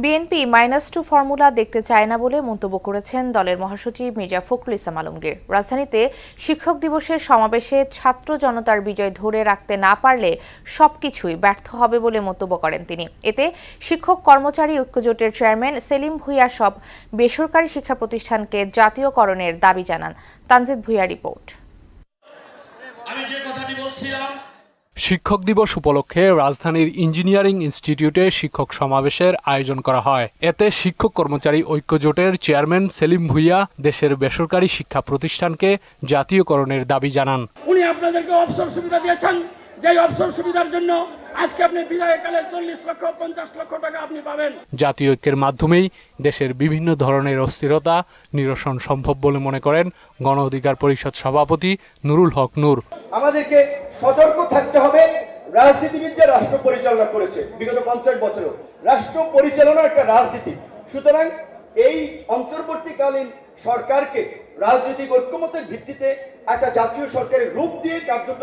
BNP -2 formula দেখতে চায় না বলে মন্তব্য করেছেন দলের মহাসচিব মির্জা ফখরুল ইসলাম আলমগীর। রাজধানীতে শিক্ষক দিবসের সমাবেশে ছাত্র জনতার বিজয় ধরে রাখতে না পারলে সবকিছুই ব্যর্থ হবে বলে মন্তব্য করেন তিনি। এতে শিক্ষক কর্মচারী ঐক্যজোটের চেয়ারম্যান সেলিম ভূঁইয়া সব বেসরকারি শিক্ষা প্রতিষ্ঠানকে জাতীয়করণের দাবি জানান। তানজিদ ভূঁইয়া রিপোর্ট। শিক্ষক দিবস উপলক্ষে রাজধানীর ইঞ্জিনিয়ারিং ইনস্টিটিউটে শিক্ষক সমাবেশের আয়োজন করা হয়। এতে শিক্ষক কর্মচারী ঐক্যজোটের চেয়ারম্যান সেলিম ভূঁইয়া দেশের বেসরকারি শিক্ষা প্রতিষ্ঠানকে জাতীয়করণের দাবি জানান। উনি আপনাদেরকে অবসর সুবিধা দিয়েছেন, যে অবসর সুবিধার জন্য আজকে আপনি বিদায়কালে 40 লক্ষ 50 লক্ষ টাকা আপনি পাবেন। জাতীয় ঐক্যের মাধ্যমেই দেশের বিভিন্ন ধরনের অস্থিরতা নিরসন সম্ভব বলে মনে করেন গণ অধিকার পরিষদ সভাপতি নুরুল হক নূর। আমাদেরকে সতর্ক থাকতে হবে। রাজনীতিবিদরা রাষ্ট্র পরিচালনা করেছে বিগত 50 বছরও। রাষ্ট্র পরিচালনা একটা রাজনীতি, সুতরাং এই অন্তর্বর্তীকালীন সরকারকে রাজনৈতিক ঐক্যমতের ভিত্তিতে একটা জাতীয় সরকারের রূপ দিয়ে কার্যত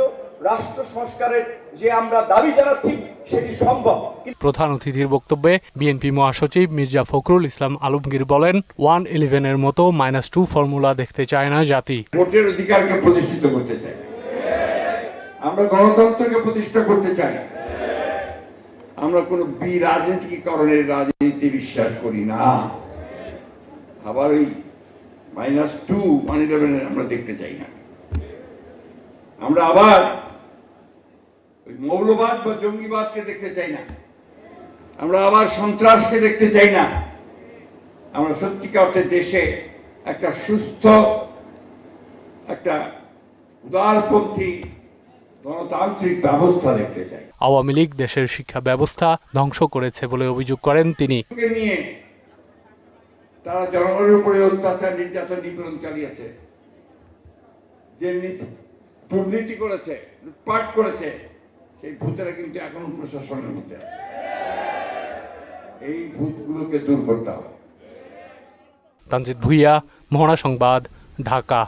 রাষ্ট্র সংস্কারের যে আমরা দাবি জানাচ্ছি সেটি সম্ভব। প্রধান অতিথির বক্তব্যে বিএনপি মহাসচিব মির্জা ফখরুল ইসলাম আলমগীর বলেন, 111-এর মতো -2 ফর্মুলা দেখতে চায় না জাতি। ভোটের অধিকারকে প্রতিষ্ঠিত করতে চাই, আমরা গণতন্ত্রকে প্রতিষ্ঠা করতে চাই, আমরা কোনো বিরাজনীতিকরণের রাজনীতি বিশ্বাস করি না। আবার ওই -2 111 আমরা দেখতে চাই না। আমরা আবার ওই মৌলবাদ বা জঙ্গিবাদকে দেখতে চাই না। আমরা আবার সন্ত্রাসকে দেখতে চাই না। আমরা সত্যিকার অর্থে দেশে একটা সুস্থ, একটা উদারপন্থী গণতান্ত্রিক ব্যবস্থা দেখতে চাই। আওয়ামী লীগ দেশের শিক্ষা ব্যবস্থা ধ্বংস করেছে বলে অভিযোগ করেন তিনি। নিয়ে তারা জনগণের উপরে অত্যাচার, নির্যাতন, নিপীড়ন চালিয়েছে, যে দুর্নীতি করেছে, লুটপাট করেছে, সেই ভূতেরা কিন্তু এখনো প্রশাসনের মধ্যে আছে। এই ভূতগুলোকে দূর করতে হবে। তানজিদ ভূঁইয়া, মহড়া সংবাদ, ঢাকা।